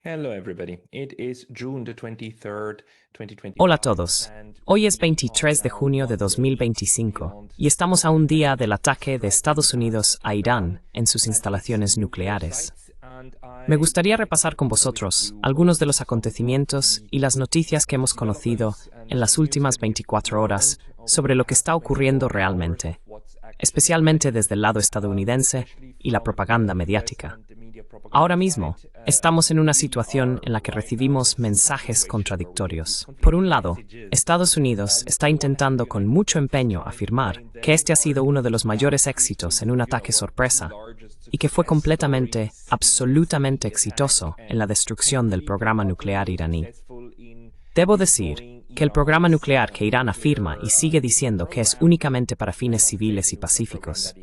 Hello everybody. It is June the 23rd, Hola a 2025, todos. and Hoy es we 23 de are junio de now 2025 beyond y estamos a un día del ataque de Estados Unidos a Irán en sus instalaciones nucleares. and Me I gustaría repasar con vosotros algunos de los acontecimientos y las noticias que hemos conocido en las últimas 24 horas sobre lo que está ocurriendo realmente, especialmente desde el lado estadounidense y la propaganda mediática. Ahora mismo, estamos en una situación en la que recibimos mensajes contradictorios. Por un lado, Estados Unidos está intentando con mucho empeño afirmar que este ha sido uno de los mayores éxitos en un ataque sorpresa y que fue completamente, absolutamente exitoso en la destrucción del programa nuclear iraní. Debo decir que el programa nuclear que Irán afirma y sigue diciendo que es únicamente para fines civiles y pacíficos.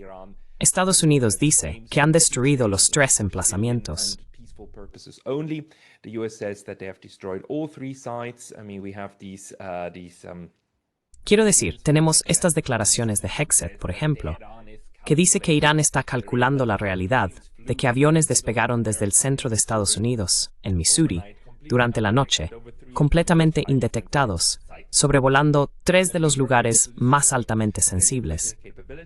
Estados Unidos dice que han destruido los 3 emplazamientos. Quiero decir, tenemos estas declaraciones de Hexet, por ejemplo, que dice que Irán está calculando la realidad de que aviones despegaron desde el centro de Estados Unidos, en Missouri, durante la noche, completamente indetectados, sobrevolando 3 de los lugares más altamente sensibles,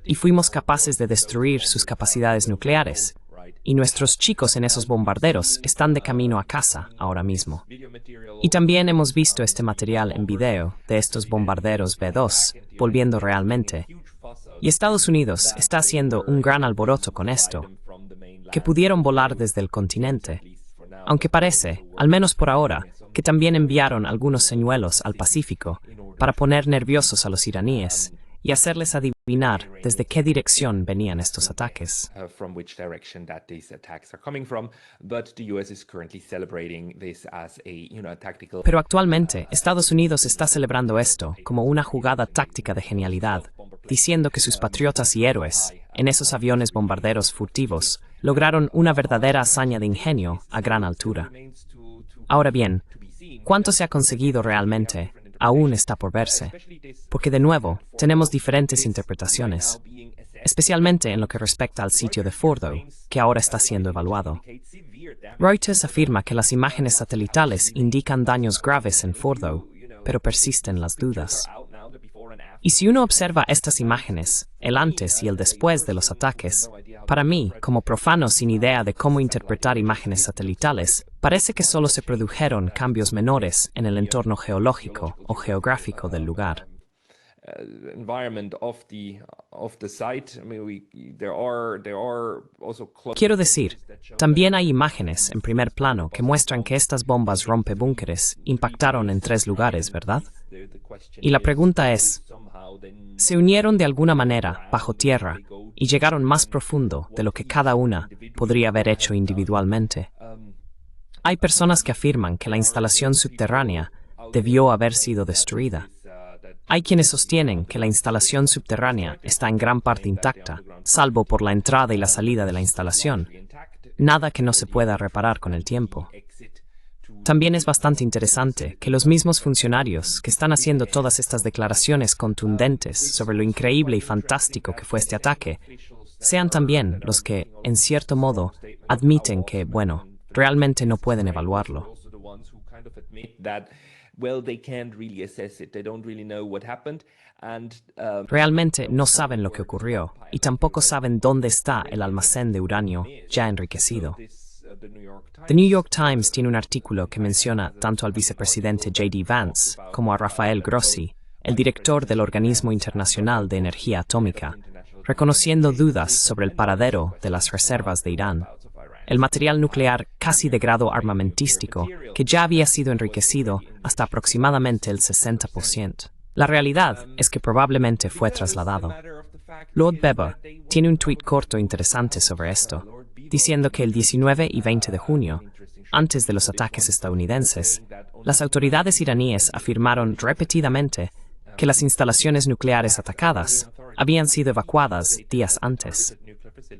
y fuimos capaces de destruir sus capacidades nucleares, y nuestros chicos en esos bombarderos están de camino a casa ahora mismo. Y también hemos visto este material en video de estos bombarderos B-2 volviendo realmente, y Estados Unidos está haciendo un gran alboroto con esto, que pudieron volar desde el continente, aunque parece, al menos por ahora, que también enviaron algunos señuelos al Pacífico para poner nerviosos a los iraníes y hacerles adivinar desde qué dirección venían estos ataques. Pero actualmente, Estados Unidos está celebrando esto como una jugada táctica de genialidad, diciendo que sus patriotas y héroes, en esos aviones bombarderos furtivos, lograron una verdadera hazaña de ingenio a gran altura. Ahora bien, ¿cuánto se ha conseguido realmente? Aún está por verse, porque de nuevo tenemos diferentes interpretaciones, especialmente en lo que respecta al sitio de Fordo, que ahora está siendo evaluado. Reuters afirma que las imágenes satelitales indican daños graves en Fordo, pero persisten las dudas. Y si uno observa estas imágenes, el antes y el después de los ataques, para mí, como profano sin idea de cómo interpretar imágenes satelitales, parece que solo se produjeron cambios menores en el entorno geológico o geográfico del lugar. Quiero decir, también hay imágenes en primer plano que muestran que estas bombas rompebúnkeres impactaron en 3 lugares, ¿verdad? Y la pregunta es, ¿se unieron de alguna manera bajo tierra y llegaron más profundo de lo que cada una podría haber hecho individualmente? Hay personas que afirman que la instalación subterránea debió haber sido destruida. Hay quienes sostienen que la instalación subterránea está en gran parte intacta, salvo por la entrada y la salida de la instalación, nada que no se pueda reparar con el tiempo. También es bastante interesante que los mismos funcionarios que están haciendo todas estas declaraciones contundentes sobre lo increíble y fantástico que fue este ataque, sean también los que, en cierto modo, admiten que, bueno, realmente no pueden evaluarlo. Realmente no saben lo que ocurrió y tampoco saben dónde está el almacén de uranio ya enriquecido. The New York Times tiene un artículo que menciona tanto al vicepresidente J.D. Vance como a Rafael Grossi, el director del Organismo Internacional de Energía Atómica, reconociendo dudas sobre el paradero de las reservas de Irán, el material nuclear casi de grado armamentístico que ya había sido enriquecido hasta aproximadamente el 60%. La realidad es que probablemente fue trasladado. Lord Beba tiene un tuit corto interesante sobre esto, diciendo que el 19 y 20 de junio, antes de los ataques estadounidenses, las autoridades iraníes afirmaron repetidamente que las instalaciones nucleares atacadas habían sido evacuadas días antes.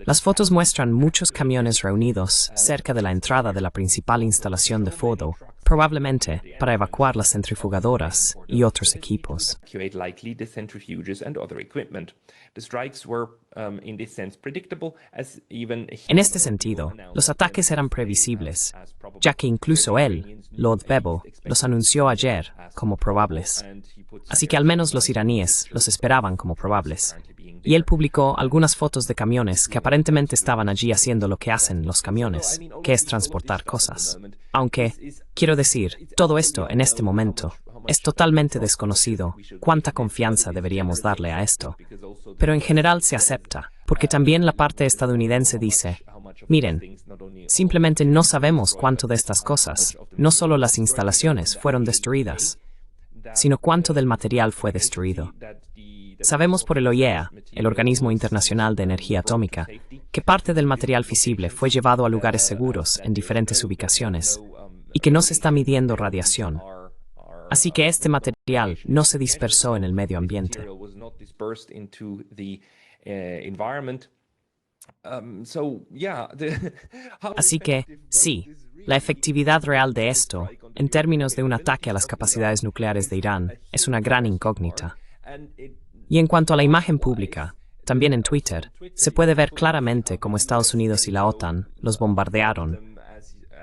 Las fotos muestran muchos camiones reunidos cerca de la entrada de la principal instalación de Fordo, probablemente para evacuar las centrifugadoras y otros equipos. Evacuate likely the centrifuges and other equipment. The strikes were, in this sense, predictable, as even En este sentido, los ataques eran previsibles, ya que incluso él, Lord Bebo, los anunció ayer como probables. Así que al menos los iraníes los esperaban como probables. Y él publicó algunas fotos de camiones que aparentemente estaban allí haciendo lo que hacen los camiones, que es transportar cosas. Aunque, quiero decir, todo esto en este momento es totalmente desconocido cuánta confianza deberíamos darle a esto. Pero en general se acepta, porque también la parte estadounidense dice, miren, simplemente no sabemos cuánto de estas cosas, no solo las instalaciones fueron destruidas, sino cuánto del material fue destruido. Sabemos por el OIEA, el Organismo Internacional de Energía Atómica, que parte del material fisible fue llevado a lugares seguros en diferentes ubicaciones y que no se está midiendo radiación. Así que este material no se dispersó en el medio ambiente. Así que, sí, la efectividad real de esto, en términos de un ataque a las capacidades nucleares de Irán, es una gran incógnita. Y en cuanto a la imagen pública, también en Twitter, se puede ver claramente cómo Estados Unidos y la OTAN los bombardearon.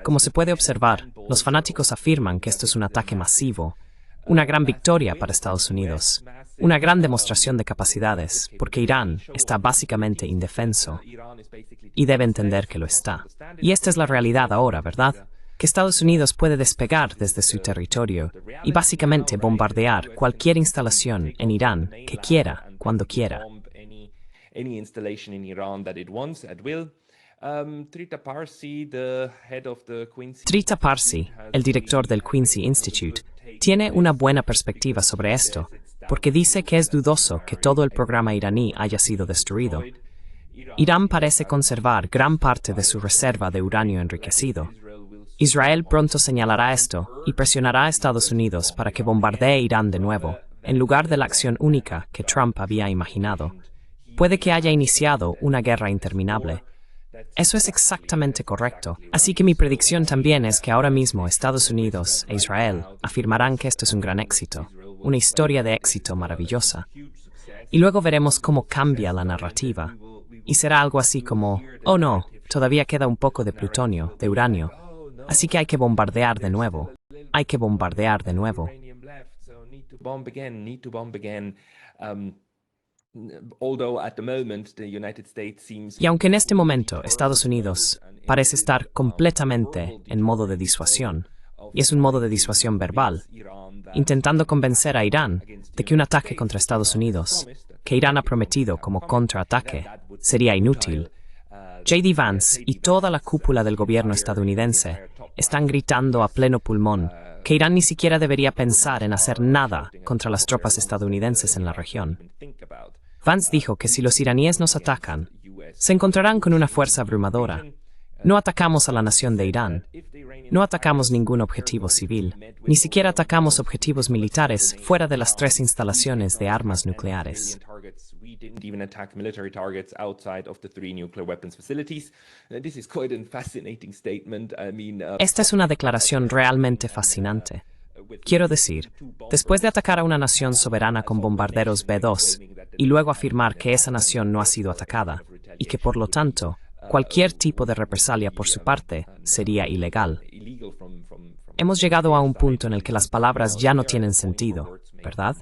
Como se puede observar, los fanáticos afirman que esto es un ataque masivo, una gran victoria para Estados Unidos, una gran demostración de capacidades, porque Irán está básicamente indefenso y debe entender que lo está. Y esta es la realidad ahora, ¿verdad? Que Estados Unidos puede despegar desde su territorio y básicamente bombardear cualquier instalación en Irán que quiera, cuando quiera. Trita Parsi, el director del Quincy Institute, tiene una buena perspectiva sobre esto, porque dice que es dudoso que todo el programa iraní haya sido destruido. Irán parece conservar gran parte de su reserva de uranio enriquecido. Israel pronto señalará esto y presionará a Estados Unidos para que bombardee Irán de nuevo, en lugar de la acción única que Trump había imaginado. Puede que haya iniciado una guerra interminable. Eso es exactamente correcto. Así que mi predicción también es que ahora mismo Estados Unidos e Israel afirmarán que esto es un gran éxito, una historia de éxito maravillosa. Y luego veremos cómo cambia la narrativa. Y será algo así como, oh no, todavía queda un poco de plutonio, de uranio. Así que hay que bombardear de nuevo. Hay que bombardear de nuevo. Y aunque en este momento Estados Unidos parece estar completamente en modo de disuasión, y es un modo de disuasión verbal, intentando convencer a Irán de que un ataque contra Estados Unidos, que Irán ha prometido como contraataque, sería inútil, J.D. Vance y toda la cúpula del gobierno estadounidense están gritando a pleno pulmón que Irán ni siquiera debería pensar en hacer nada contra las tropas estadounidenses en la región. Vance dijo que si los iraníes nos atacan, se encontrarán con una fuerza abrumadora. No atacamos a la nación de Irán. No atacamos ningún objetivo civil. Ni siquiera atacamos objetivos militares fuera de las 3 instalaciones de armas nucleares. Esta es una declaración realmente fascinante. Quiero decir, después de atacar a una nación soberana con bombarderos B-2 y luego afirmar que esa nación no ha sido atacada y que por lo tanto cualquier tipo de represalia por su parte sería ilegal. Hemos llegado a un punto en el que las palabras ya no tienen sentido, ¿verdad?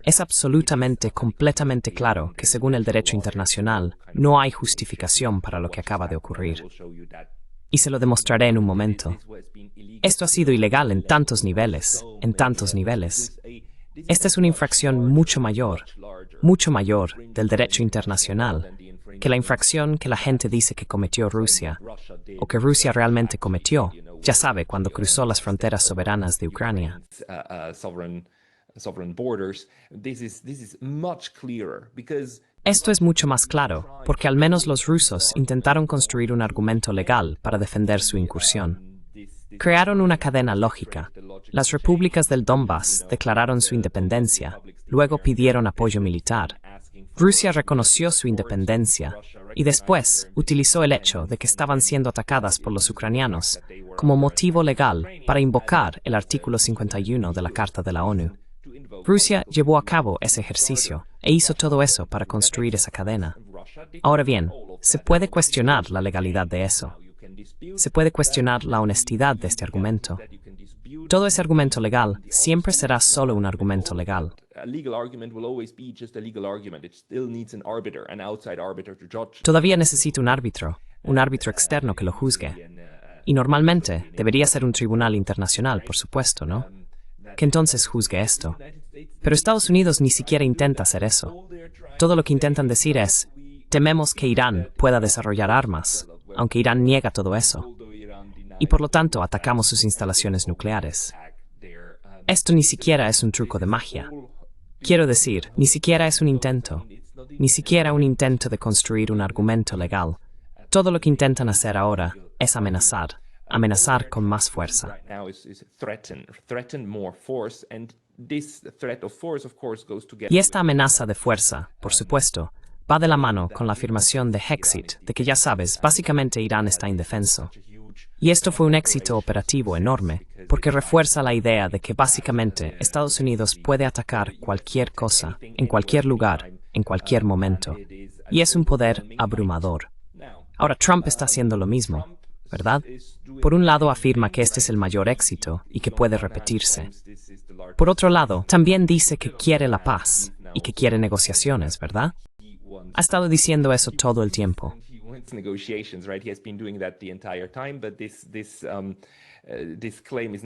Es absolutamente, completamente claro que según el derecho internacional no hay justificación para lo que acaba de ocurrir. Y se lo demostraré en un momento. Esto ha sido ilegal en tantos niveles, en tantos niveles. Esta es una infracción mucho mayor del derecho internacional que la infracción que la gente dice que cometió Rusia, o que Rusia realmente cometió, ya sabe, cuando cruzó las fronteras soberanas de Ucrania. Esto es mucho más claro, porque al menos los rusos intentaron construir un argumento legal para defender su incursión. Crearon una cadena lógica. Las repúblicas del Donbass declararon su independencia, luego pidieron apoyo militar. Rusia reconoció su independencia, y después utilizó el hecho de que estaban siendo atacadas por los ucranianos como motivo legal para invocar el artículo 51 de la Carta de la ONU. Rusia llevó a cabo ese ejercicio e hizo todo eso para construir esa cadena. Ahora bien, se puede cuestionar la legalidad de eso. Se puede cuestionar la honestidad de este argumento. Todo ese argumento legal siempre será solo un argumento legal. Todavía necesita un árbitro externo que lo juzgue. Y normalmente debería ser un tribunal internacional, por supuesto, ¿no? Que entonces juzgue esto. Pero Estados Unidos ni siquiera intenta hacer eso. Todo lo que intentan decir es, tememos que Irán pueda desarrollar armas, aunque Irán niega todo eso. Y por lo tanto atacamos sus instalaciones nucleares. Esto ni siquiera es un truco de magia. Quiero decir, ni siquiera es un intento. Ni siquiera un intento de construir un argumento legal. Todo lo que intentan hacer ahora es amenazar. Amenazar con más fuerza. Y esta amenaza de fuerza, por supuesto, va de la mano con la afirmación de Hexit de que ya sabes, básicamente Irán está indefenso. Y esto fue un éxito operativo enorme, porque refuerza la idea de que básicamente Estados Unidos puede atacar cualquier cosa, en cualquier lugar, en cualquier momento. Y es un poder abrumador. Ahora Trump está haciendo lo mismo, ¿verdad? Por un lado afirma que este es el mayor éxito y que puede repetirse. Por otro lado, también dice que quiere la paz y que quiere negociaciones, ¿verdad? Ha estado diciendo eso todo el tiempo.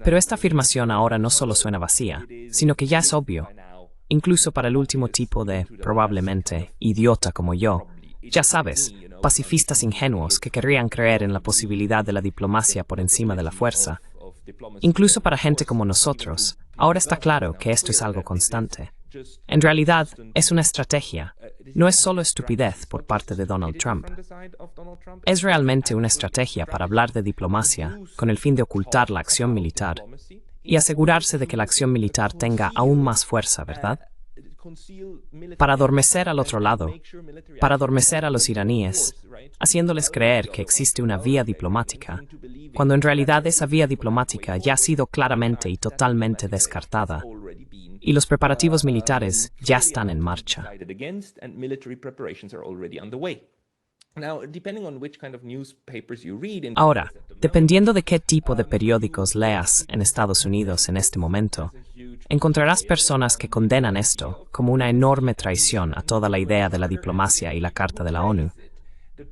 Pero esta afirmación ahora no solo suena vacía, sino que ya es obvio. Incluso para el último tipo de, probablemente, idiota como yo, ya sabes, pacifistas ingenuos que querrían creer en la posibilidad de la diplomacia por encima de la fuerza. Incluso para gente como nosotros, ahora está claro que esto es algo constante. En realidad, es una estrategia. No es solo estupidez por parte de Donald Trump. Es realmente una estrategia para hablar de diplomacia con el fin de ocultar la acción militar y asegurarse de que la acción militar tenga aún más fuerza, ¿verdad? Para adormecer al otro lado, para adormecer a los iraníes, haciéndoles creer que existe una vía diplomática, cuando en realidad esa vía diplomática ya ha sido claramente y totalmente descartada, y los preparativos militares ya están en marcha. Ahora, dependiendo de qué tipo de periódicos leas en Estados Unidos en este momento, encontrarás personas que condenan esto como una enorme traición a toda la idea de la diplomacia y la Carta de la ONU,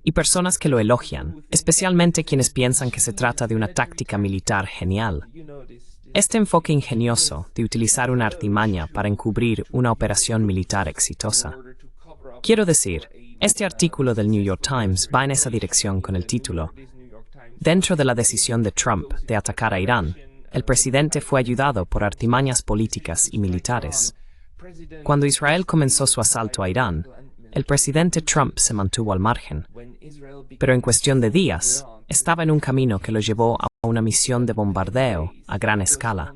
y personas que lo elogian, especialmente quienes piensan que se trata de una táctica militar genial. Este enfoque ingenioso de utilizar una artimaña para encubrir una operación militar exitosa. Quiero decir, este artículo del New York Times va en esa dirección con el título: Dentro de la decisión de Trump de atacar a Irán, el presidente fue ayudado por artimañas políticas y militares. Cuando Israel comenzó su asalto a Irán, el presidente Trump se mantuvo al margen. Pero en cuestión de días, estaba en un camino que lo llevó a una misión de bombardeo a gran escala.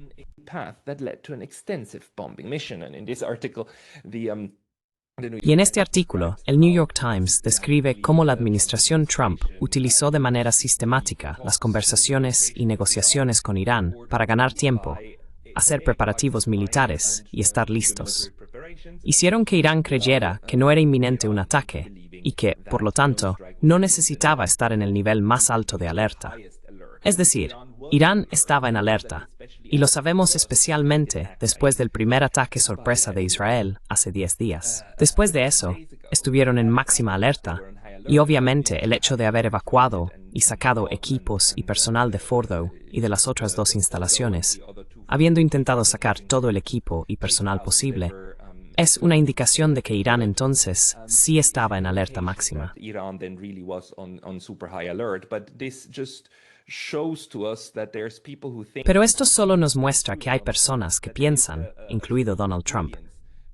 Y en este artículo, el New York Times describe cómo la administración Trump utilizó de manera sistemática las conversaciones y negociaciones con Irán para ganar tiempo, hacer preparativos militares y estar listos. Hicieron que Irán creyera que no era inminente un ataque y que, por lo tanto, no necesitaba estar en el nivel más alto de alerta. Es decir, Irán estaba en alerta, y lo sabemos especialmente después del primer ataque sorpresa de Israel hace 10 días. Después de eso, estuvieron en máxima alerta, y obviamente el hecho de haber evacuado y sacado equipos y personal de Fordo y de las otras dos instalaciones, habiendo intentado sacar todo el equipo y personal posible, es una indicación de que Irán entonces sí estaba en alerta máxima. Pero esto solo nos muestra que hay personas que piensan, incluido Donald Trump,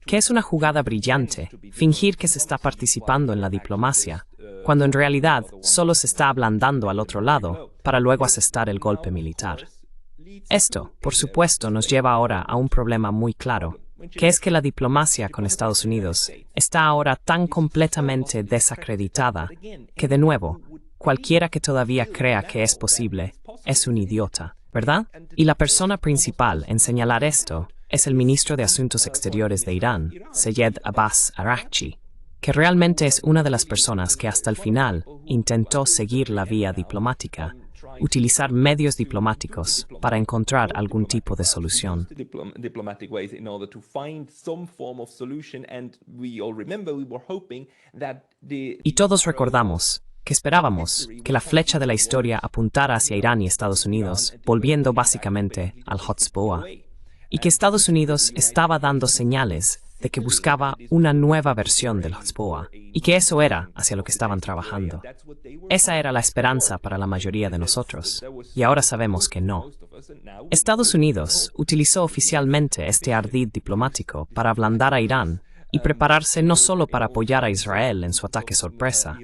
que es una jugada brillante fingir que se está participando en la diplomacia, cuando en realidad solo se está ablandando al otro lado para luego asestar el golpe militar. Esto, por supuesto, nos lleva ahora a un problema muy claro. que es que la diplomacia con Estados Unidos está ahora tan completamente desacreditada que, de nuevo, cualquiera que todavía crea que es posible es un idiota, ¿verdad? Y la persona principal en señalar esto es el ministro de Asuntos Exteriores de Irán, Seyed Abbas Araghchi, que realmente es una de las personas que hasta el final intentó seguir la vía diplomática, utilizar medios diplomáticos para encontrar algún tipo de solución. Y todos recordamos que esperábamos que la flecha de la historia apuntara hacia Irán y Estados Unidos, volviendo básicamente al Hotspot, y que Estados Unidos estaba dando señales de que buscaba una nueva versión del Hotspot, y que eso era hacia lo que estaban trabajando. Esa era la esperanza para la mayoría de nosotros, y ahora sabemos que no. Estados Unidos utilizó oficialmente este ardid diplomático para ablandar a Irán y prepararse no solo para apoyar a Israel en su ataque sorpresa,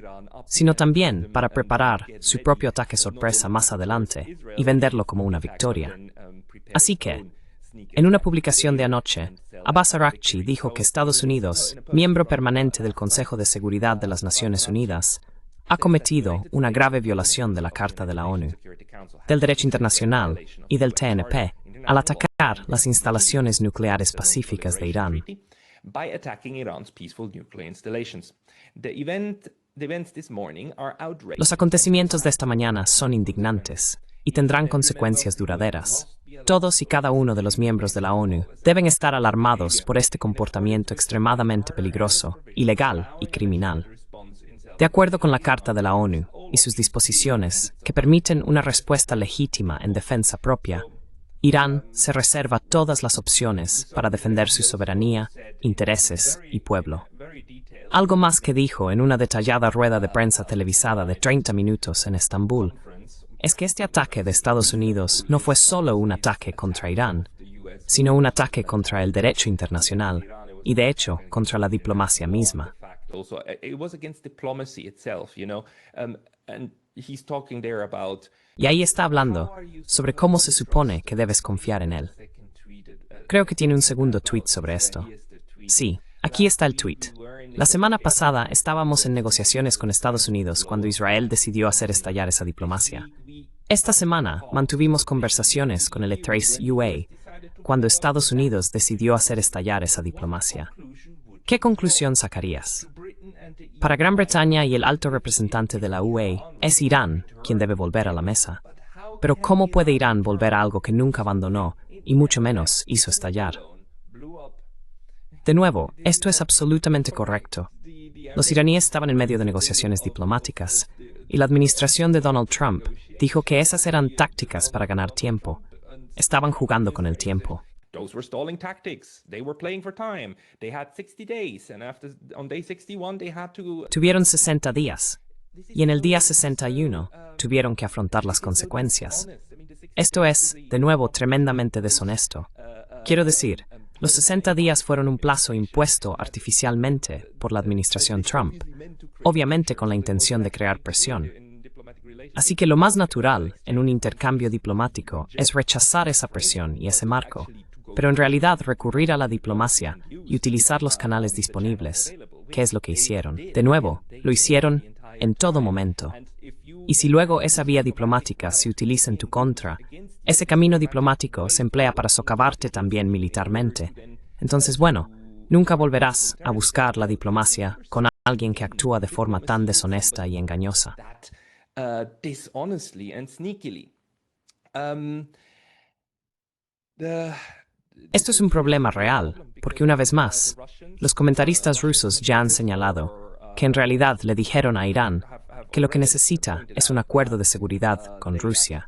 sino también para preparar su propio ataque sorpresa más adelante y venderlo como una victoria. Así que, en una publicación de anoche, Abbas Araghchi dijo que Estados Unidos, miembro permanente del Consejo de Seguridad de las Naciones Unidas, ha cometido una grave violación de la Carta de la ONU, del derecho internacional y del TNP al atacar las instalaciones nucleares pacíficas de Irán. Los acontecimientos de esta mañana son indignantes y tendrán consecuencias duraderas. Todos y cada uno de los miembros de la ONU deben estar alarmados por este comportamiento extremadamente peligroso, ilegal y criminal. De acuerdo con la Carta de la ONU y sus disposiciones que permiten una respuesta legítima en defensa propia, Irán se reserva todas las opciones para defender su soberanía, intereses y pueblo. Algo más que dijo en una detallada rueda de prensa televisada de 30 minutos en Estambul es que este ataque de Estados Unidos no fue solo un ataque contra Irán, sino un ataque contra el derecho internacional y, de hecho, contra la diplomacia misma. Y ahí está hablando sobre cómo se supone que debes confiar en él. Creo que tiene un segundo tweet sobre esto. Sí, aquí está el tweet. La semana pasada estábamos en negociaciones con Estados Unidos cuando Israel decidió hacer estallar esa diplomacia. Esta semana mantuvimos conversaciones con el Trace UA cuando Estados Unidos decidió hacer estallar esa diplomacia. ¿Qué conclusión sacarías? Para Gran Bretaña y el alto representante de la UA, es Irán quien debe volver a la mesa. Pero ¿cómo puede Irán volver a algo que nunca abandonó y mucho menos hizo estallar? De nuevo, esto es absolutamente correcto. Los iraníes estaban en medio de negociaciones diplomáticas y la administración de Donald Trump dijo que esas eran tácticas para ganar tiempo. Estaban jugando con el tiempo. Those were stalling tactics. They were playing for time. They had 60 days, and on day 61 they had to... Tuvieron 60 días, y en el día 61 tuvieron que afrontar las consecuencias. Esto es, de nuevo, tremendamente deshonesto. Quiero decir, los 60 días fueron un plazo impuesto artificialmente por la administración Trump, obviamente con la intención de crear presión. Así que lo más natural en un intercambio diplomático es rechazar esa presión y ese marco, pero en realidad recurrir a la diplomacia y utilizar los canales disponibles, que es lo que hicieron. De nuevo, lo hicieron en todo momento. Y si luego esa vía diplomática se utiliza en tu contra, ese camino diplomático se emplea para socavarte también militarmente. Entonces, bueno, nunca volverás a buscar la diplomacia con alguien que actúa de forma tan deshonesta y engañosa. Dishonestly and sneakily. Esto es un problema real, porque una vez más, los comentaristas rusos ya han señalado que en realidad le dijeron a Irán que lo que necesita es un acuerdo de seguridad con Rusia,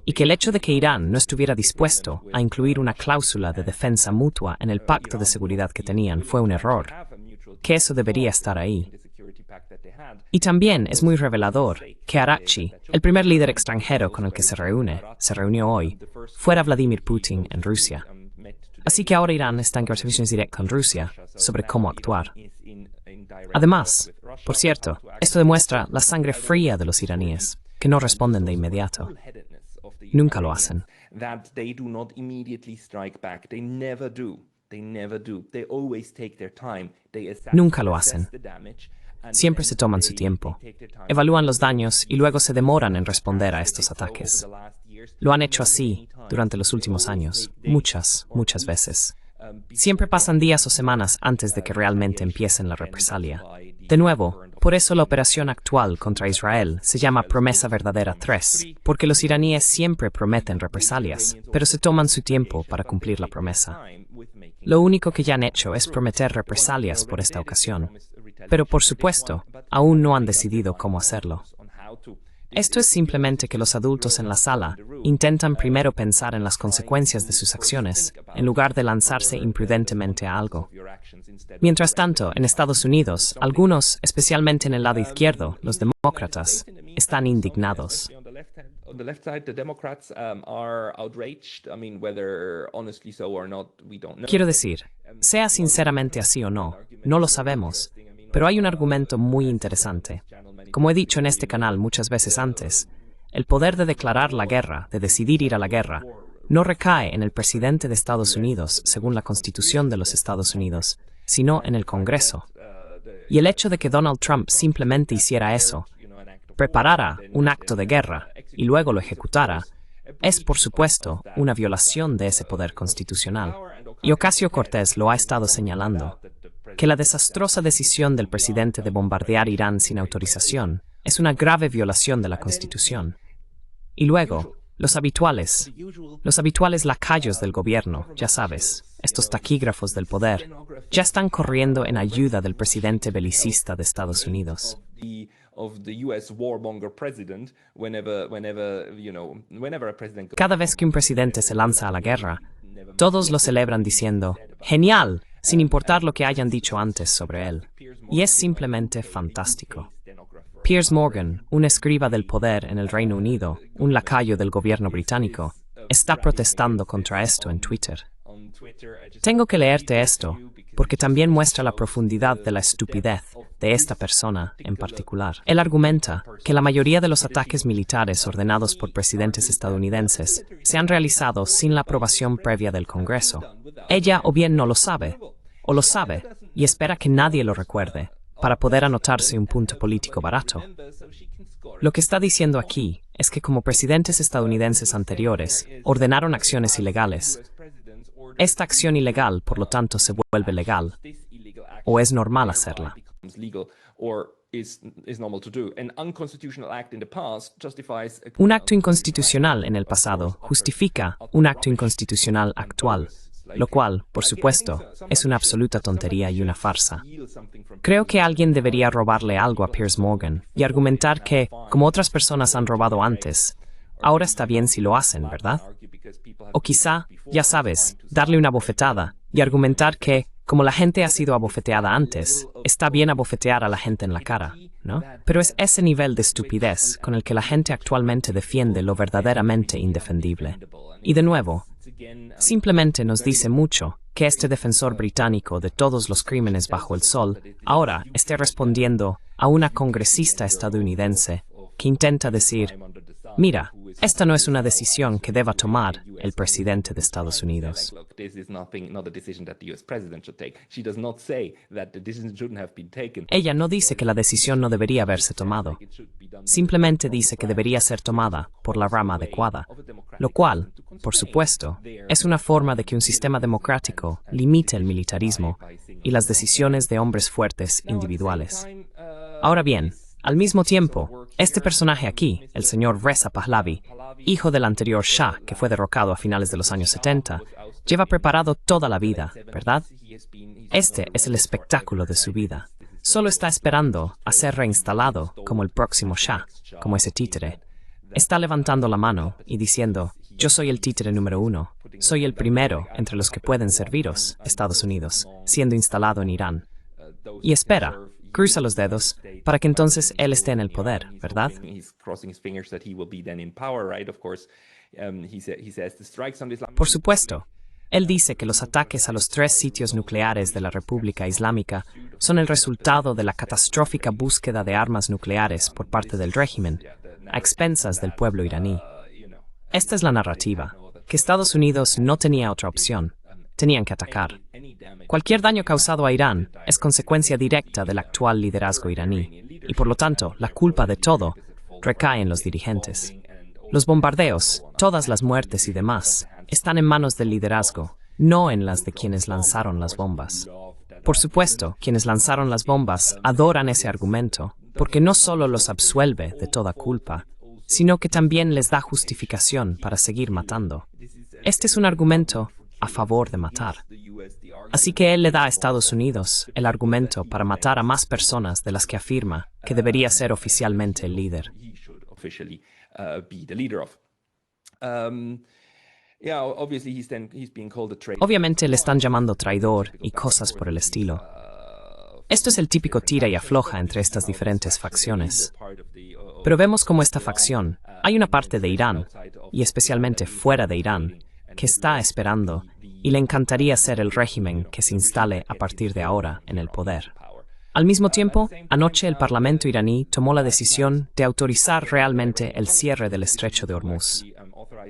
y que el hecho de que Irán no estuviera dispuesto a incluir una cláusula de defensa mutua en el pacto de seguridad que tenían fue un error, que eso debería estar ahí. Y también es muy revelador que Araghchi, el primer líder extranjero con el que se reunió hoy, fuera Vladimir Putin en Rusia. Así que ahora Irán está en conversaciones directas con Rusia sobre cómo actuar. Además, por cierto, esto demuestra la sangre fría de los iraníes, que no responden de inmediato. Nunca lo hacen. Nunca lo hacen. Siempre se toman su tiempo, evalúan los daños y luego se demoran en responder a estos ataques. Lo han hecho así durante los últimos años, muchas veces. Siempre pasan días o semanas antes de que realmente empiecen la represalia. De nuevo, por eso la operación actual contra Israel se llama Promesa Verdadera 3, porque los iraníes siempre prometen represalias, pero se toman su tiempo para cumplir la promesa. Lo único que ya han hecho es prometer represalias por esta ocasión, pero por supuesto, aún no han decidido cómo hacerlo. Esto es simplemente que los adultos en la sala intentan primero pensar en las consecuencias de sus acciones, en lugar de lanzarse imprudentemente a algo. Mientras tanto, en Estados Unidos, algunos, especialmente en el lado izquierdo, los demócratas, están indignados. Quiero decir, sea sinceramente así o no, no lo sabemos, pero hay un argumento muy interesante. Como he dicho en este canal muchas veces antes, el poder de declarar la guerra, de decidir ir a la guerra, no recae en el presidente de Estados Unidos, según la Constitución de los Estados Unidos, sino en el Congreso. Y el hecho de que Donald Trump simplemente hiciera eso, preparara un acto de guerra y luego lo ejecutara, es, por supuesto, una violación de ese poder constitucional. Y Ocasio-Cortez lo ha estado señalando, que la desastrosa decisión del presidente de bombardear Irán sin autorización es una grave violación de la Constitución. Y luego, los habituales lacayos del gobierno, ya sabes, estos taquígrafos del poder, ya están corriendo en ayuda del presidente belicista de Estados Unidos. Cada vez que un presidente se lanza a la guerra, todos lo celebran diciendo, ¡genial!, sin importar lo que hayan dicho antes sobre él. Y es simplemente fantástico. Piers Morgan, un escriba del poder en el Reino Unido, un lacayo del gobierno británico, está protestando contra esto en Twitter. Tengo que leerte esto, porque también muestra la profundidad de la estupidez de esta persona en particular. Él argumenta que la mayoría de los ataques militares ordenados por presidentes estadounidenses se han realizado sin la aprobación previa del Congreso. Ella o bien no lo sabe, o lo sabe y espera que nadie lo recuerde, para poder anotarse un punto político barato. Lo que está diciendo aquí es que como presidentes estadounidenses anteriores ordenaron acciones ilegales, esta acción ilegal, por lo tanto, se vuelve legal, o es normal hacerla. Un acto inconstitucional en el pasado justifica un acto inconstitucional actual, lo cual, por supuesto, es una absoluta tontería y una farsa. Creo que alguien debería robarle algo a Piers Morgan y argumentar que, como otras personas han robado antes, ahora está bien si lo hacen, ¿verdad? O quizá, ya sabes, darle una bofetada y argumentar que, como la gente ha sido abofeteada antes, está bien abofetear a la gente en la cara, ¿no? Pero es ese nivel de estupidez con el que la gente actualmente defiende lo verdaderamente indefendible. Y de nuevo, simplemente nos dice mucho que este defensor británico de todos los crímenes bajo el sol ahora esté respondiendo a una congresista estadounidense que intenta decir, mira, esta no es una decisión que deba tomar el presidente de Estados Unidos. Ella no dice que la decisión no debería haberse tomado. Simplemente dice que debería ser tomada por la rama adecuada, lo cual, por supuesto, es una forma de que un sistema democrático limite el militarismo y las decisiones de hombres fuertes individuales. Ahora bien, al mismo tiempo, este personaje aquí, el señor Reza Pahlavi, hijo del anterior Shah que fue derrocado a finales de los años 70, lleva preparado toda la vida, ¿verdad? Este es el espectáculo de su vida. Solo está esperando a ser reinstalado como el próximo Shah, como ese títere. Está levantando la mano y diciendo, yo soy el títere número 1, soy el primero entre los que pueden serviros, Estados Unidos, siendo instalado en Irán. Y espera, cruza los dedos, para que entonces él esté en el poder, ¿verdad? Por supuesto. Él dice que los ataques a los 3 sitios nucleares de la República Islámica son el resultado de la catastrófica búsqueda de armas nucleares por parte del régimen, a expensas del pueblo iraní. Esta es la narrativa, que Estados Unidos no tenía otra opción. tenían que atacar. Cualquier daño causado a Irán es consecuencia directa del actual liderazgo iraní, y por lo tanto, la culpa de todo recae en los dirigentes. Los bombardeos, todas las muertes y demás, están en manos del liderazgo, no en las de quienes lanzaron las bombas. Por supuesto, quienes lanzaron las bombas adoran ese argumento, porque no solo los absuelve de toda culpa, sino que también les da justificación para seguir matando. Este es un argumento a favor de matar. Así que él le da a Estados Unidos el argumento para matar a más personas de las que afirma que debería ser oficialmente el líder. Obviamente le están llamando traidor y cosas por el estilo. Esto es el típico tira y afloja entre estas diferentes facciones. Pero vemos cómo esta facción, hay una parte de Irán, y especialmente fuera de Irán, que está esperando y le encantaría ser el régimen que se instale a partir de ahora en el poder. Al mismo tiempo, anoche el Parlamento iraní tomó la decisión de autorizar realmente el cierre del estrecho de Hormuz.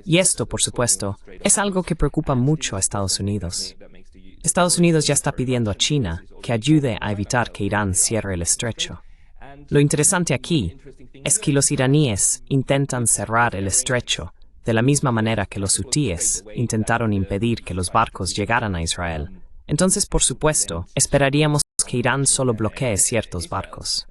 Y esto, por supuesto, es algo que preocupa mucho a Estados Unidos. Estados Unidos ya está pidiendo a China que ayude a evitar que Irán cierre el estrecho. Lo interesante aquí es que los iraníes intentan cerrar el estrecho de la misma manera que los hutíes intentaron impedir que los barcos llegaran a Israel. Entonces, por supuesto, esperaríamos que Irán solo bloquee ciertos barcos.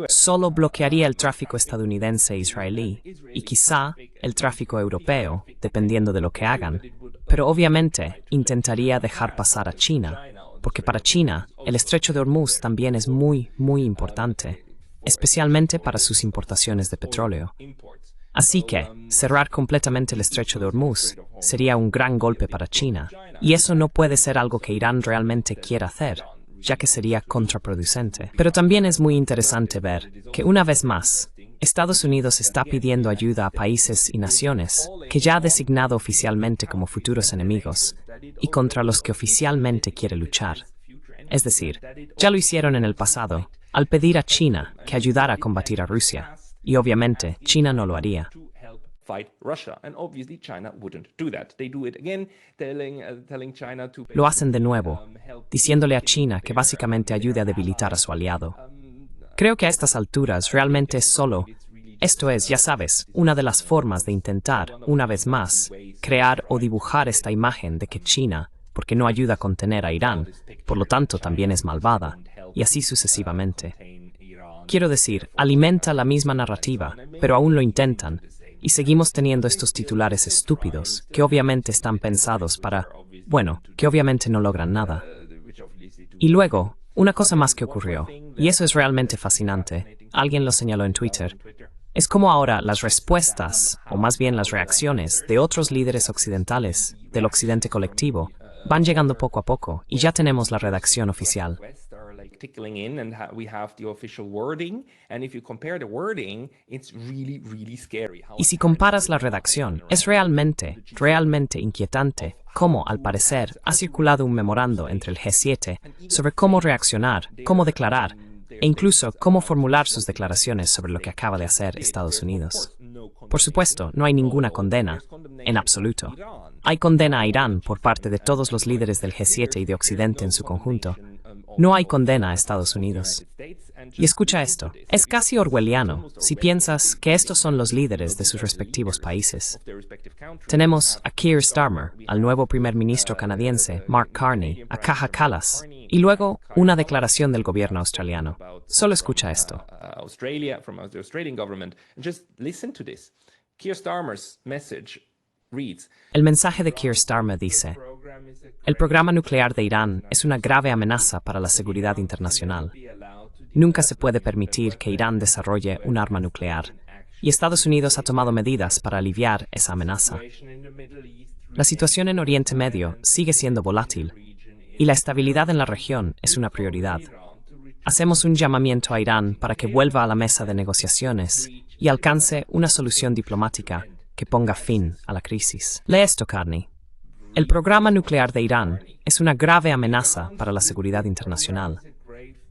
Solo bloquearía el tráfico estadounidense e israelí, y quizá el tráfico europeo, dependiendo de lo que hagan, pero obviamente intentaría dejar pasar a China, porque para China el estrecho de Hormuz también es muy, muy importante, especialmente para sus importaciones de petróleo. Así que, cerrar completamente el estrecho de Hormuz sería un gran golpe para China, y eso no puede ser algo que Irán realmente quiera hacer, ya que sería contraproducente. Pero también es muy interesante ver que, una vez más, Estados Unidos está pidiendo ayuda a países y naciones que ya ha designado oficialmente como futuros enemigos y contra los que oficialmente quiere luchar. Es decir, ya lo hicieron en el pasado, al pedir a China que ayudara a combatir a Rusia. Y obviamente, China no lo haría. Lo hacen de nuevo, diciéndole a China que básicamente ayude a debilitar a su aliado. Creo que a estas alturas realmente es solo, esto es, ya sabes, una de las formas de intentar, una vez más, crear o dibujar esta imagen de que China, porque no ayuda a contener a Irán, por lo tanto también es malvada, y así sucesivamente. Quiero decir, alimenta la misma narrativa, pero aún lo intentan, y seguimos teniendo estos titulares estúpidos, que obviamente están pensados para, bueno, que obviamente no logran nada. Y luego, una cosa más que ocurrió, y eso es realmente fascinante, alguien lo señaló en Twitter, es como ahora las respuestas, o más bien las reacciones, de otros líderes occidentales, del occidente colectivo, van llegando poco a poco, y ya tenemos la redacción oficial. Y si comparas la redacción, es realmente inquietante cómo, al parecer, ha circulado un memorando entre el G7 sobre cómo reaccionar, cómo declarar, e incluso cómo formular sus declaraciones sobre lo que acaba de hacer Estados Unidos. Por supuesto, no hay ninguna condena, en absoluto. Hay condena a Irán por parte de todos los líderes del G7 y de Occidente en su conjunto. No hay condena a Estados Unidos. Y escucha esto, es casi orwelliano si piensas que estos son los líderes de sus respectivos países. Tenemos a Keir Starmer, al nuevo primer ministro canadiense, Mark Carney, a Kaja Kallas, y luego una declaración del gobierno australiano. Solo escucha esto. El mensaje de Keir Starmer dice: el programa nuclear de Irán es una grave amenaza para la seguridad internacional. Nunca se puede permitir que Irán desarrolle un arma nuclear, y Estados Unidos ha tomado medidas para aliviar esa amenaza. La situación en Oriente Medio sigue siendo volátil, y la estabilidad en la región es una prioridad. Hacemos un llamamiento a Irán para que vuelva a la mesa de negociaciones y alcance una solución diplomática que ponga fin a la crisis. Lee esto, Carney. El programa nuclear de Irán es una grave amenaza para la seguridad internacional,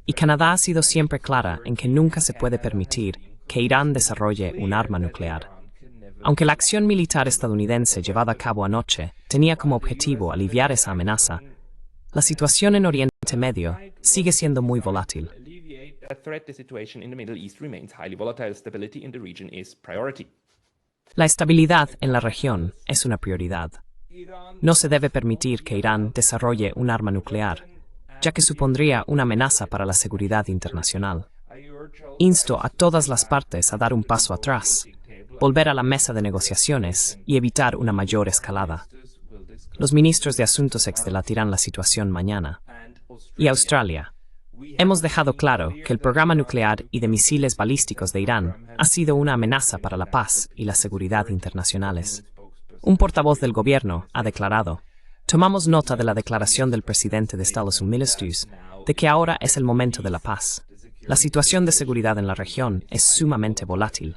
y Canadá ha sido siempre clara en que nunca se puede permitir que Irán desarrolle un arma nuclear. Aunque la acción militar estadounidense llevada a cabo anoche tenía como objetivo aliviar esa amenaza, la situación en Oriente Medio sigue siendo muy volátil. La estabilidad en la región es una prioridad. No se debe permitir que Irán desarrolle un arma nuclear, ya que supondría una amenaza para la seguridad internacional. Insto a todas las partes a dar un paso atrás, volver a la mesa de negociaciones y evitar una mayor escalada. Los ministros de Asuntos Ex debatirán la situación mañana. Y Australia. Hemos dejado claro que el programa nuclear y de misiles balísticos de Irán ha sido una amenaza para la paz y la seguridad internacionales. Un portavoz del gobierno ha declarado: tomamos nota de la declaración del presidente de Estados Unidos de que ahora es el momento de la paz. La situación de seguridad en la región es sumamente volátil.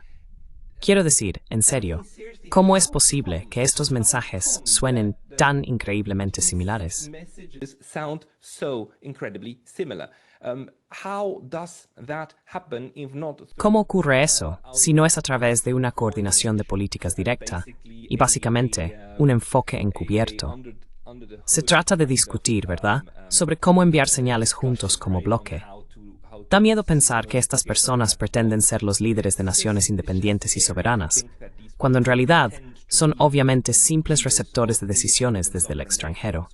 Quiero decir, en serio, ¿cómo es posible que estos mensajes suenen tan increíblemente similares? ¿Cómo ocurre eso si no es a través de una coordinación de políticas directa y básicamente un enfoque encubierto? Se trata de discutir, ¿verdad?, sobre cómo enviar señales juntos como bloque. Da miedo pensar que estas personas pretenden ser los líderes de naciones independientes y soberanas, cuando en realidad son obviamente simples receptores de decisiones desde el extranjero.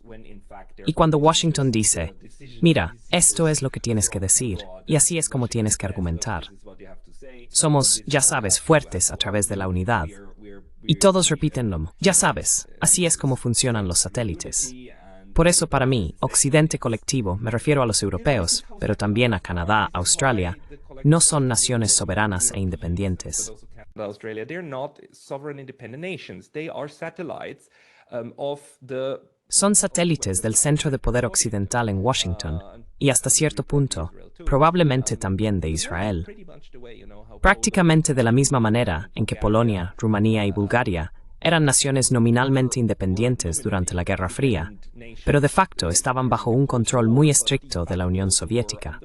Y cuando Washington dice: mira, esto es lo que tienes que decir, y así es como tienes que argumentar. Somos, ya sabes, fuertes a través de la unidad. Y todos repítenlo: ya sabes, así es como funcionan los satélites. Por eso, para mí, Occidente colectivo, me refiero a los europeos, pero también a Canadá, Australia, no son naciones soberanas e independientes. Son satélites del centro de poder occidental en Washington, y hasta cierto punto, probablemente también de Israel. Prácticamente de la misma manera en que Polonia, Rumanía y Bulgaria eran naciones nominalmente independientes durante la Guerra Fría, pero de facto estaban bajo un control muy estricto de la Unión Soviética.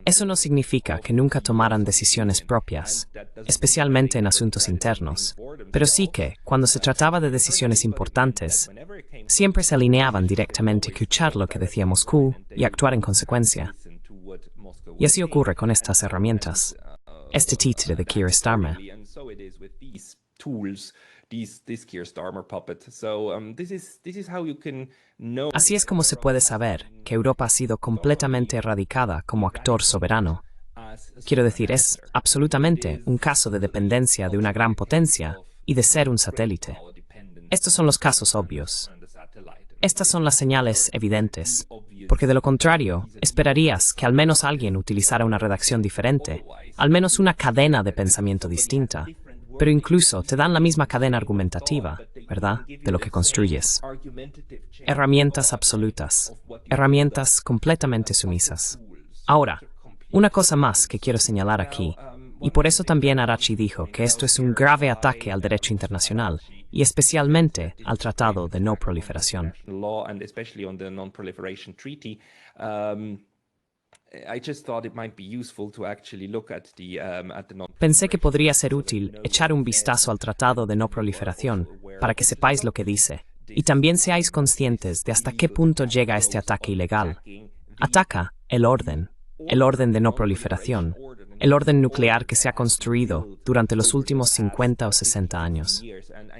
Eso no significa que nunca tomaran decisiones propias, especialmente en asuntos internos, pero sí que, cuando se trataba de decisiones importantes, siempre se alineaban directamente a escuchar lo que decía Moscú y actuar en consecuencia. Y así ocurre con estas herramientas. Este títere de Keir Starmer. Así es como se puede saber que Europa ha sido completamente erradicada como actor soberano. Quiero decir, es absolutamente un caso de dependencia de una gran potencia y de ser un satélite. Estos son los casos obvios. Estas son las señales evidentes, porque de lo contrario, esperarías que al menos alguien utilizara una redacción diferente, al menos una cadena de pensamiento distinta. Pero incluso te dan la misma cadena argumentativa, ¿verdad?, de lo que construyes. Herramientas absolutas, herramientas completamente sumisas. Ahora, una cosa más que quiero señalar aquí, y por eso también Arachi dijo que esto es un grave ataque al derecho internacional, y especialmente al Tratado de No Proliferación. Pensé que podría ser útil echar un vistazo al Tratado de No Proliferación para que sepáis lo que dice, y también seáis conscientes de hasta qué punto llega este ataque ilegal. Ataca el orden de no proliferación, el orden nuclear que se ha construido durante los últimos 50 o 60 años.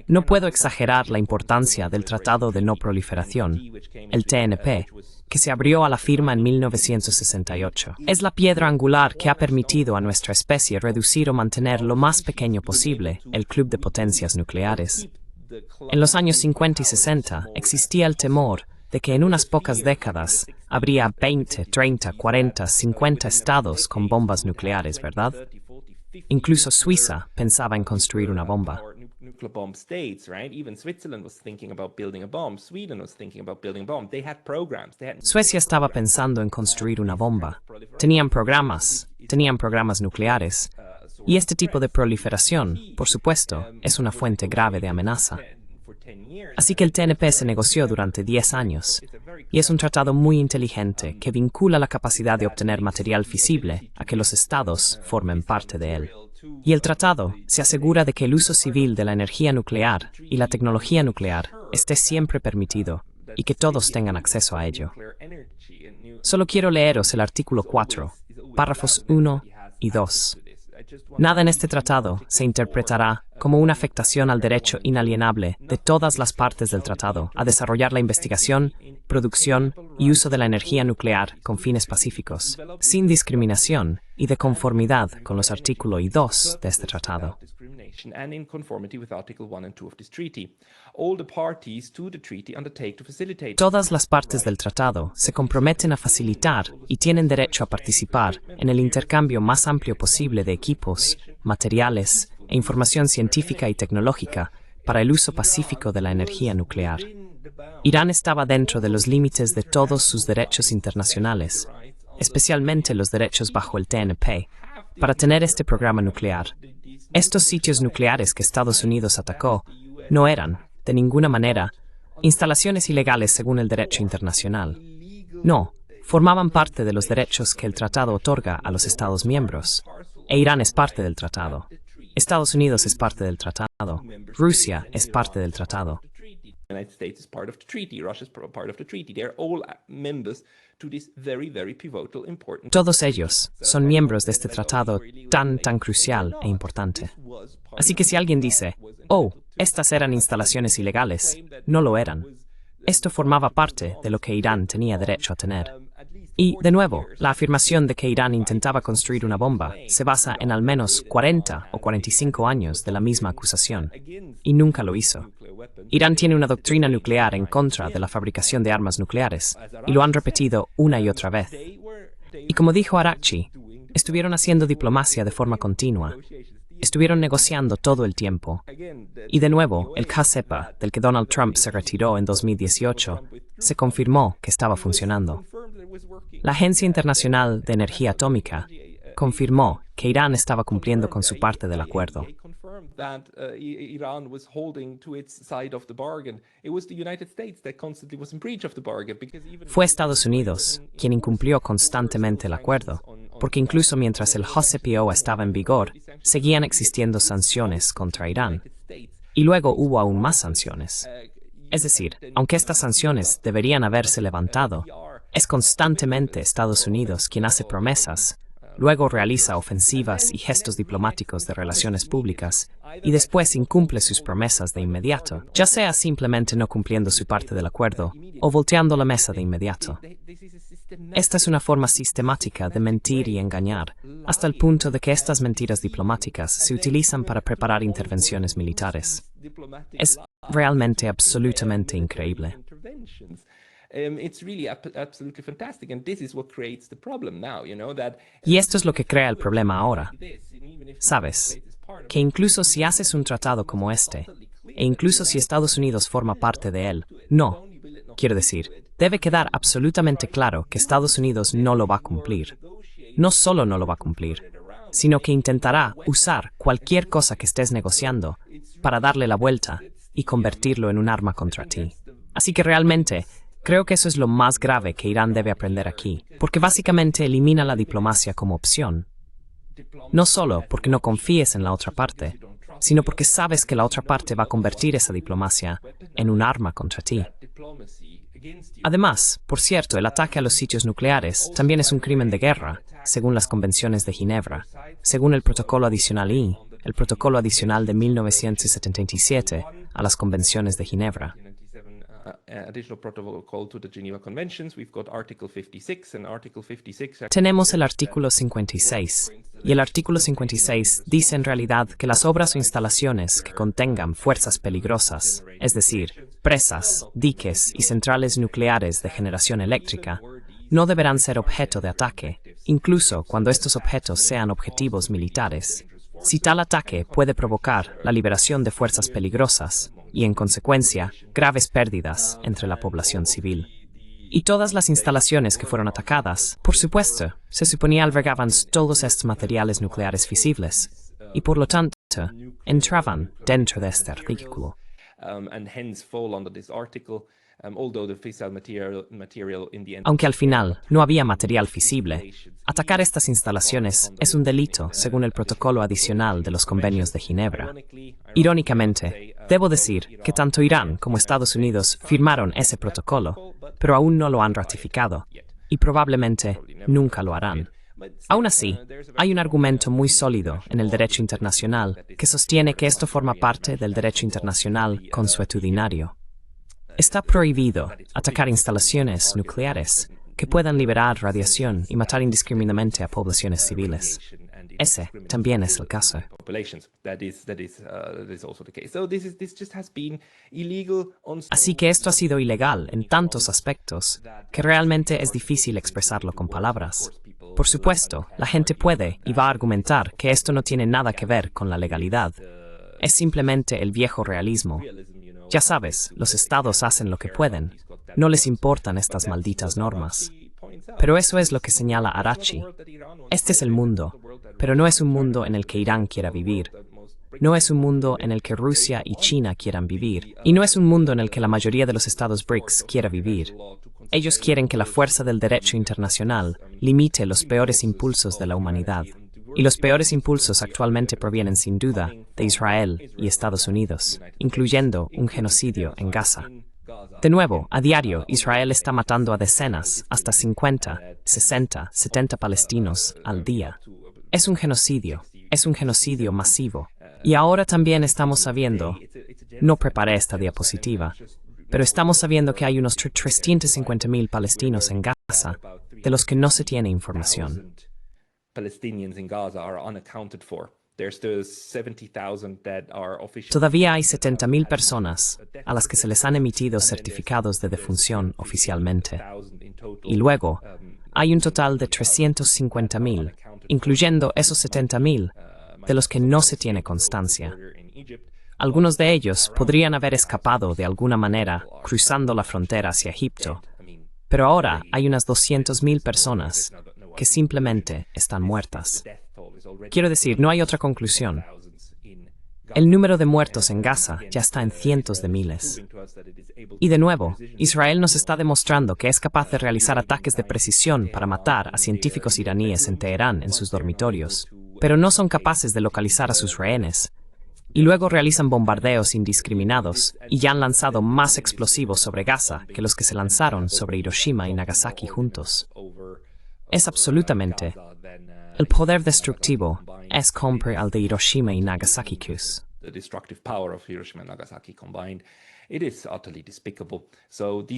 No puedo exagerar la importancia del Tratado de No Proliferación, el TNP, que se abrió a la firma en 1968. Es la piedra angular que ha permitido a nuestra especie reducir o mantener lo más pequeño posible el club de potencias nucleares. En los años 50 y 60 existía el temor de que en unas pocas décadas habría 20, 30, 40, 50 estados con bombas nucleares, ¿verdad? Incluso Suiza pensaba en construir una bomba. Suecia estaba pensando en construir una bomba. Tenían programas nucleares. Y este tipo de proliferación, por supuesto, es una fuente grave de amenaza. Así que el TNP se negoció durante 10 años, y es un tratado muy inteligente que vincula la capacidad de obtener material fisible a que los estados formen parte de él. Y el tratado se asegura de que el uso civil de la energía nuclear y la tecnología nuclear esté siempre permitido y que todos tengan acceso a ello. Solo quiero leeros el artículo 4, párrafos 1 y 2. Nada en este tratado se interpretará como una afectación al derecho inalienable de todas las partes del tratado a desarrollar la investigación, producción y uso de la energía nuclear con fines pacíficos, sin discriminación y de conformidad con los artículos 1 y 2 de este tratado. And in conformity with Article 1 and 2 of this treaty. All the parties to the treaty undertake to facilitate. Todas las partes del tratado se comprometen a facilitar y tienen derecho a participar en el intercambio más amplio posible de equipos, materiales e información científica y tecnológica para el uso pacífico de la energía nuclear. Irán estaba dentro de los límites de todos sus derechos internacionales, especialmente los derechos bajo el TNP, para tener este programa nuclear. Estos sitios nucleares que Estados Unidos atacó no eran, de ninguna manera, instalaciones ilegales según el derecho internacional. No, formaban parte de los derechos que el tratado otorga a los Estados miembros. E Irán es parte del tratado. Estados Unidos es parte del tratado. Rusia es parte del tratado. The United States is part of the treaty. Russia is part of the treaty. They're all members to this very, very pivotal, important. Todos ellos son miembros de este tratado tan crucial e importante. Así que si alguien dice, oh, estas eran instalaciones ilegales, no lo eran. Esto formaba parte de lo que Irán tenía derecho a tener. Y, de nuevo, la afirmación de que Irán intentaba construir una bomba se basa en al menos 40 o 45 años de la misma acusación, y nunca lo hizo. Irán tiene una doctrina nuclear en contra de la fabricación de armas nucleares, y lo han repetido una y otra vez. Y como dijo Araghchi, estuvieron haciendo diplomacia de forma continua. Estuvieron negociando todo el tiempo. Y de nuevo, el CASEPA, del que Donald Trump se retiró en 2018, se confirmó que estaba funcionando. La Agencia Internacional de Energía Atómica confirmó que Irán estaba cumpliendo con su parte del acuerdo. Fue Estados Unidos quien incumplió constantemente el acuerdo, porque incluso mientras el JCPOA estaba en vigor, seguían existiendo sanciones contra Irán. Y luego hubo aún más sanciones. Es decir, aunque estas sanciones deberían haberse levantado, es constantemente Estados Unidos quien hace promesas, luego realiza ofensivas y gestos diplomáticos de relaciones públicas, y después incumple sus promesas de inmediato, ya sea simplemente no cumpliendo su parte del acuerdo o volteando la mesa de inmediato. Esta es una forma sistemática de mentir y engañar, hasta el punto de que estas mentiras diplomáticas se utilizan para preparar intervenciones militares. Es realmente absolutamente increíble. Y esto es lo que crea el problema ahora. Sabes, que incluso si haces un tratado como este, e incluso si Estados Unidos forma parte de él, no, quiero decir, debe quedar absolutamente claro que Estados Unidos no lo va a cumplir. No solo no lo va a cumplir, sino que intentará usar cualquier cosa que estés negociando para darle la vuelta y convertirlo en un arma contra ti. Así que realmente, creo que eso es lo más grave que Irán debe aprender aquí, porque básicamente elimina la diplomacia como opción. No solo porque no confíes en la otra parte, sino porque sabes que la otra parte va a convertir esa diplomacia en un arma contra ti. Además, por cierto, el ataque a los sitios nucleares también es un crimen de guerra, según las convenciones de Ginebra, según el Protocolo Adicional I, el Protocolo Adicional de 1977 a las convenciones de Ginebra. Tenemos el artículo 56, y el artículo 56 dice en realidad que las obras o instalaciones que contengan fuerzas peligrosas, es decir, presas, diques y centrales nucleares de generación eléctrica, no deberán ser objeto de ataque, incluso cuando estos objetos sean objetivos militares. Si tal ataque puede provocar la liberación de fuerzas peligrosas y, en consecuencia, graves pérdidas entre la población civil. Y todas las instalaciones que fueron atacadas, por supuesto, se suponía albergaban todos estos materiales nucleares fisibles, y por lo tanto, entraban dentro de este artículo. And hence fall under this article. although the fissile material in the end. Aunque al final no había material fisible, atacar estas instalaciones es un delito según el protocolo adicional de los convenios de Ginebra. Irónicamente, debo decir que tanto Irán como Estados Unidos firmaron ese protocolo, pero aún no lo han ratificado, y probablemente nunca lo harán. Aún así, hay un argumento muy sólido en el derecho internacional que sostiene que esto forma parte del derecho internacional consuetudinario. Está prohibido atacar instalaciones nucleares que puedan liberar radiación y matar indiscriminadamente a poblaciones civiles. Ese también es el caso. Así que esto ha sido ilegal en tantos aspectos que realmente es difícil expresarlo con palabras. Por supuesto, la gente puede y va a argumentar que esto no tiene nada que ver con la legalidad. Es simplemente el viejo realismo. Ya sabes, los estados hacen lo que pueden. No les importan estas malditas normas. Pero eso es lo que señala Arachi. Este es el mundo, pero no es un mundo en el que Irán quiera vivir. No es un mundo en el que Rusia y China quieran vivir. Y no es un mundo en el que la mayoría de los estados BRICS quiera vivir. Ellos quieren que la fuerza del derecho internacional limite los peores impulsos de la humanidad. Y los peores impulsos actualmente provienen sin duda de Israel y Estados Unidos, incluyendo un genocidio en Gaza. De nuevo, a diario, Israel está matando a decenas, hasta 50, 60, 70 palestinos al día. Es un genocidio masivo. Y ahora también estamos sabiendo, no preparé esta diapositiva, pero estamos sabiendo que hay unos 350,000 palestinos en Gaza, de los que no se tiene información. Todavía hay 70,000 personas a las que se les han emitido certificados de defunción oficialmente. Y luego, hay un total de 350,000, incluyendo esos 70,000, de los que no se tiene constancia. Algunos de ellos podrían haber escapado de alguna manera cruzando la frontera hacia Egipto, pero ahora hay unas 200,000 personas que simplemente están muertas. Quiero decir, no hay otra conclusión. El número de muertos en Gaza ya está en cientos de miles. Y de nuevo, Israel nos está demostrando que es capaz de realizar ataques de precisión para matar a científicos iraníes en Teherán en sus dormitorios, pero no son capaces de localizar a sus rehenes. Y luego realizan bombardeos indiscriminados y ya han lanzado más explosivos sobre Gaza que los que se lanzaron sobre Hiroshima y Nagasaki juntos. Es absolutamente. El poder destructivo es comparable al de Hiroshima y Nagasaki.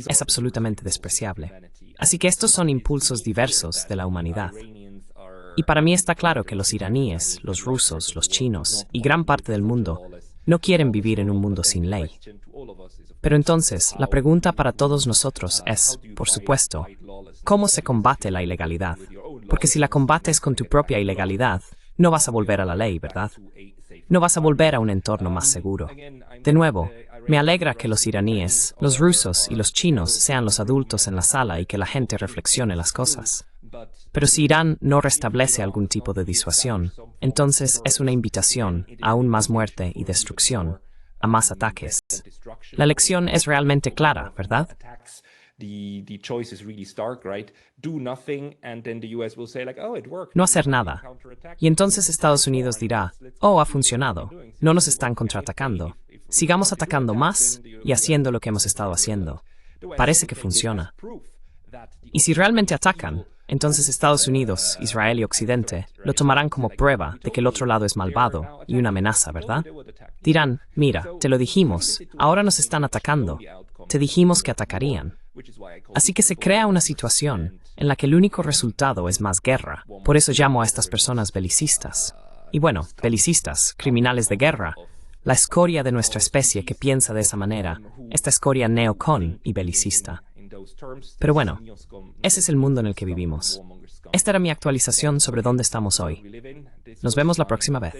Es absolutamente despreciable. Así que estos son impulsos diversos de la humanidad. Y para mí está claro que los iraníes, los rusos, los chinos y gran parte del mundo no quieren vivir en un mundo sin ley. Pero entonces, la pregunta para todos nosotros es, por supuesto, ¿cómo se combate la ilegalidad? Porque si la combates con tu propia ilegalidad, no vas a volver a la ley, ¿verdad? No vas a volver a un entorno más seguro. De nuevo, me alegra que los iraníes, los rusos y los chinos sean los adultos en la sala y que la gente reflexione las cosas. Pero si Irán no restablece algún tipo de disuasión, entonces es una invitación a aún más muerte y destrucción, a más ataques. La lección es realmente clara, ¿verdad? No hacer nada. Y entonces Estados Unidos dirá, oh, ha funcionado, no nos están contraatacando. Sigamos atacando más y haciendo lo que hemos estado haciendo. Parece que funciona. Y si realmente atacan, entonces Estados Unidos, Israel y Occidente lo tomarán como prueba de que el otro lado es malvado y una amenaza, ¿verdad? Dirán, mira, te lo dijimos, ahora nos están atacando, te dijimos que atacarían. Así que se crea una situación en la que el único resultado es más guerra. Por eso llamo a estas personas belicistas. Y bueno, belicistas, criminales de guerra, la escoria de nuestra especie que piensa de esa manera, esta escoria neocon y belicista. Pero bueno, ese es el mundo en el que vivimos. Esta era mi actualización sobre dónde estamos hoy. Nos vemos la próxima vez.